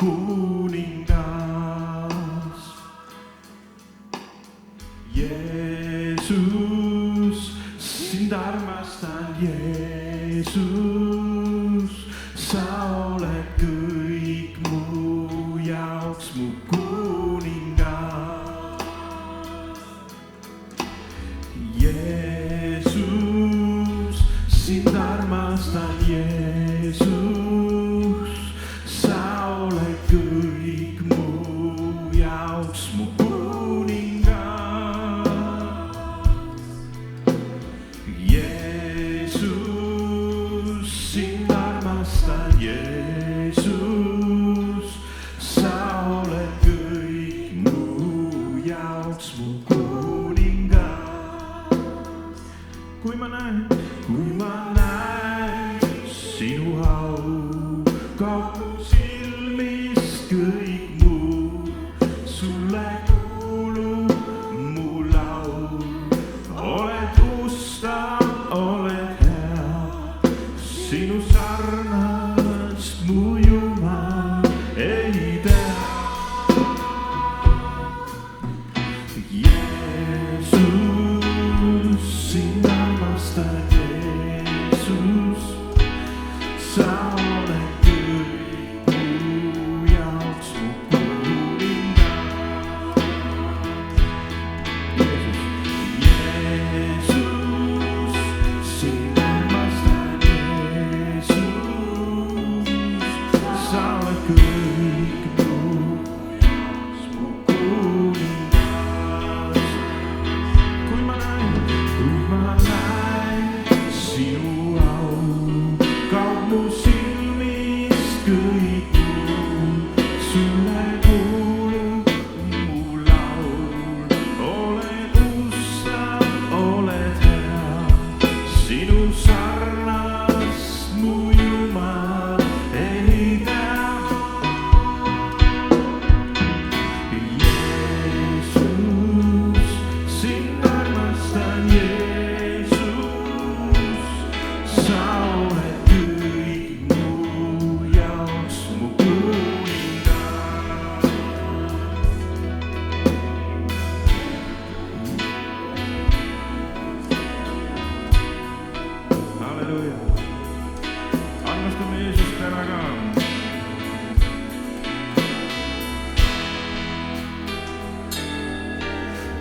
kuningas. Jeesus, sind armastan, Jeesus, sa oled kõik mu jaoks mu kuningas. Jeesus, sind armastan, Jeesus, sa oled kõik mu jaoks mu kui ma näen sinu au, kaob mu silmis kõik muu, sulle kuulub mu laul. oled ustav, oled hea, sinu sarnast mu Jumal ei tea. Sind armastan, Jeesus, sa oled kõik mu jaoks mu kuningas. Jeesus, sind armastan, Jeesus, sa oled kõik mu jaoks mu kuningas. kui ma näen sinu au, kaob mu silmis kõik muu, sulle kuulub mu laul. oled ustav, oled hea, sinu sarnast mu Jumal ei tea. Jeesus, sind armastan, Jeesus, sa oled kõik mu jaoks mu kuningas. Halleluuja, armastame Jeesust täna ka.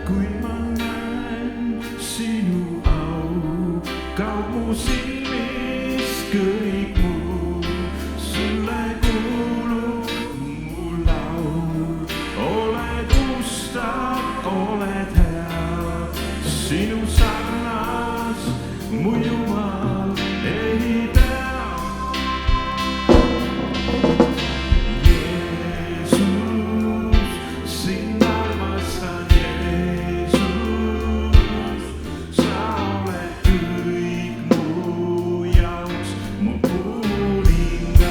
kui ma näen sinu au, kaob mu silmis kõik muu, sulle kuulub mu laul. oled ustav, oled hea, sinu sarnas mu Jumal ei tea. Jeesus, sind armastan, Jeesus, sa oled kõik mu jaoks mu kuningas.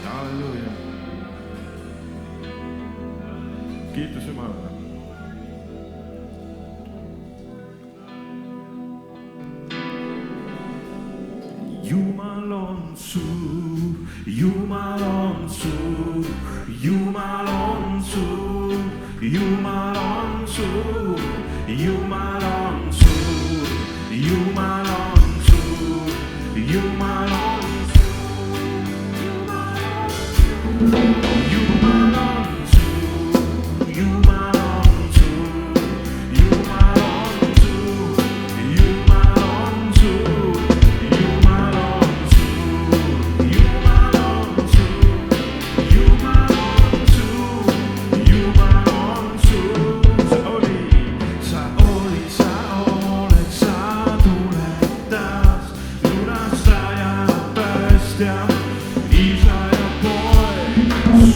Halleluuja, kiitus Jumalale. Jumal on suur, Jumal on suur, Jumal on suur, Jumal on suur, Jumal on suur, Jumal on suur, Jumal on Jumal on suur, Jumal on suur, Jumal on suur, Jumal on suur, Jumal on suur, Jumal on suur, Jumal on suur, Jumal on suur. sa olid, sa oled, sa tuled taas, lunastaja, päästja, isa ja poeg.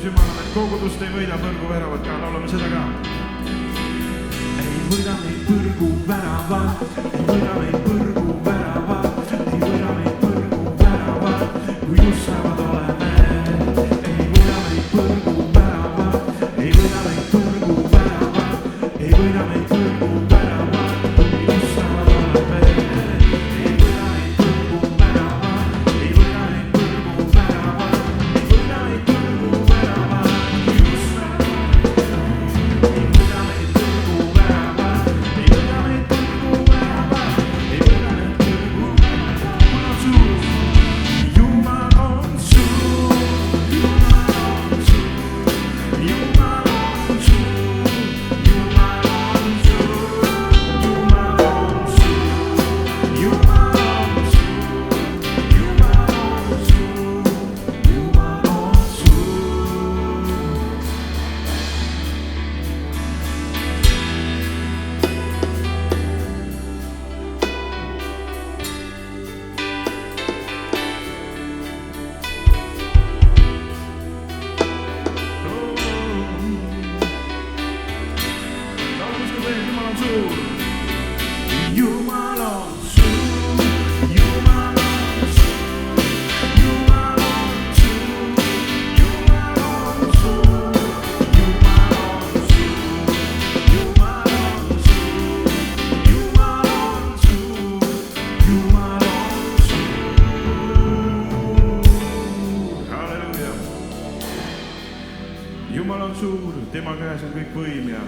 Jumal, et kogudust ei võida põrguväravad ka, laulame seda ka. Ei võida meid põrguväravad, ei võida meid põrguväravad, ei võida meid põrguväravad, kui justavad oleme. Ei võida meid põrguväravad, ei võida meid põrguväravad, ei võida meid põrguväravad, kui justavad oleme. Ei võida meid põrguväravad, ei võida meid põrguväravad, ei võida meid põrguväravad, kui justavad oleme. Ei võida meid põrguväravad, ei võida meid põrguväravad, ei võida meid põrguväravad. Jumal on suur, Jumal on suur, Jumal on suur, Jumal on suur, Jumal on suur, Jumal on suur, Jumal on suur, Jumal on Jumal on suur, Jumal on suur, Jumal on suur, Jumal on suur, Jumal on suur, Jumal on suur, Jumal on suur, Jumal on suur. Halleluuja. Jumal on suur, tema käes on kõik võim ja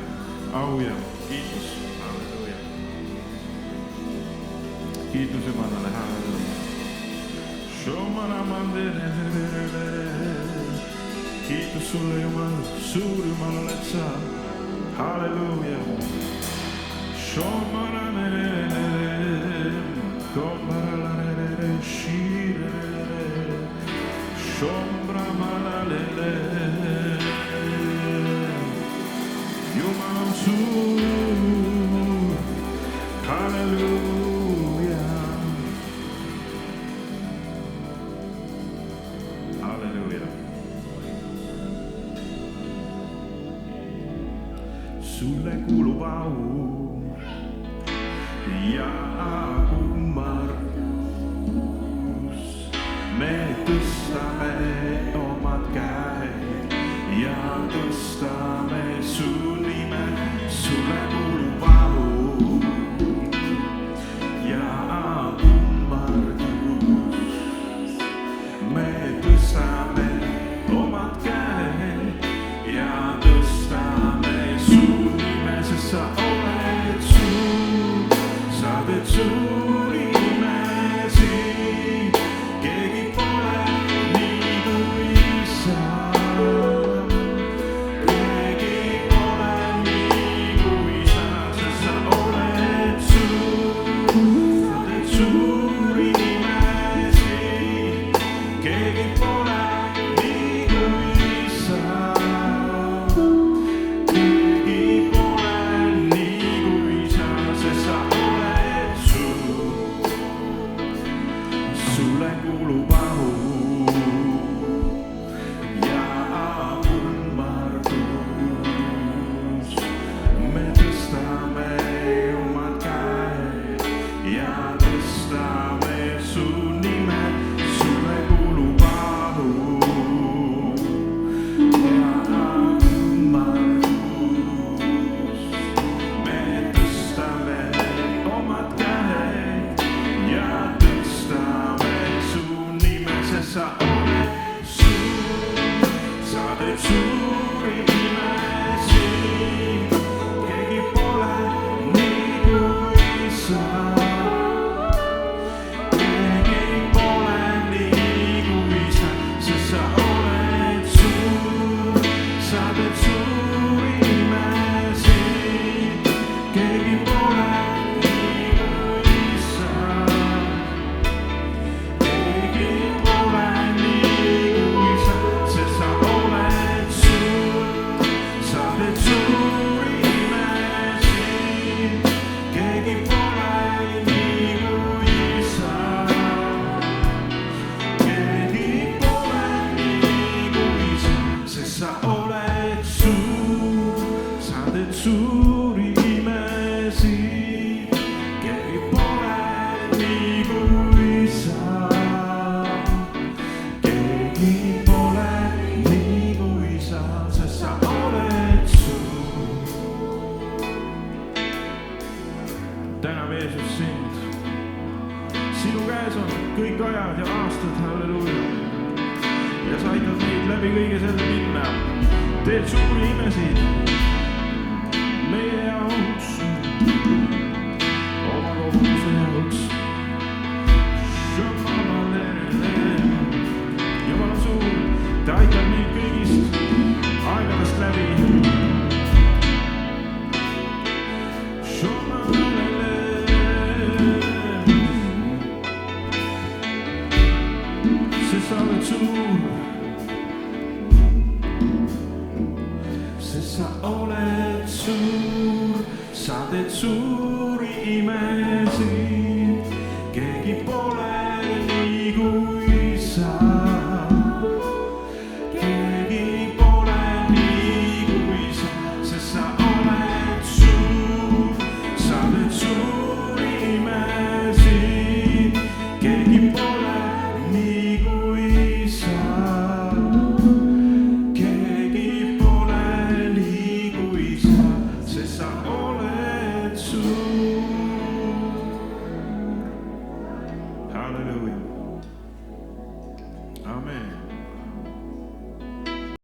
au ja kiitus. Halleluuja. Kiitus Jumalale, halleluuja. Kiitus sulle, Jumal, suur Jumal oled sa. Halleluuja. Jumal on suur. Halleluuja. Halleluuja. Sulle kuulub au ja kummardus. Me tõstame omad käed ja tõstame su nime. Sulle kuulub au ja kummardus. Me tõstame omad käed ja tõstame su nime, sest sa oled suur, sa teed suuri imesid, keegi pole nii kui sa. Keegi pole nii kui sa, sest sa oled suur, sa teed suuri imesid, keegi pole nii kui sa. Keegi pole nii kui sa, sest sa oled suur. Sulle kuulub au ja kummardus. Me tõstame omad käed ja tõstame su nime. Sulle kuulub au ja kummardus. Me tõstame omad käed ja tõstame su nime, sest sa oled suur, sa teed suuri imesid, keegi pole nii kui sa. Keegi pole nii kui sa, sest sa oled suur, sa teed suuri imesid, keegi pole nii kui sa. Keegi pole nii kui sa, sest sa oled suur, sa aastad, halleluuja. Ja sa aitad meid läbi kõige selle minna. Teed suuri imesid meie jaoks, oma koguduse jaoks. Jumal on suur, ta aitab meid kõigist aegadest läbi. Sest sa oled suur, sest sa oled suur, sa teed suuri imesid, keegi pole nii kui sa.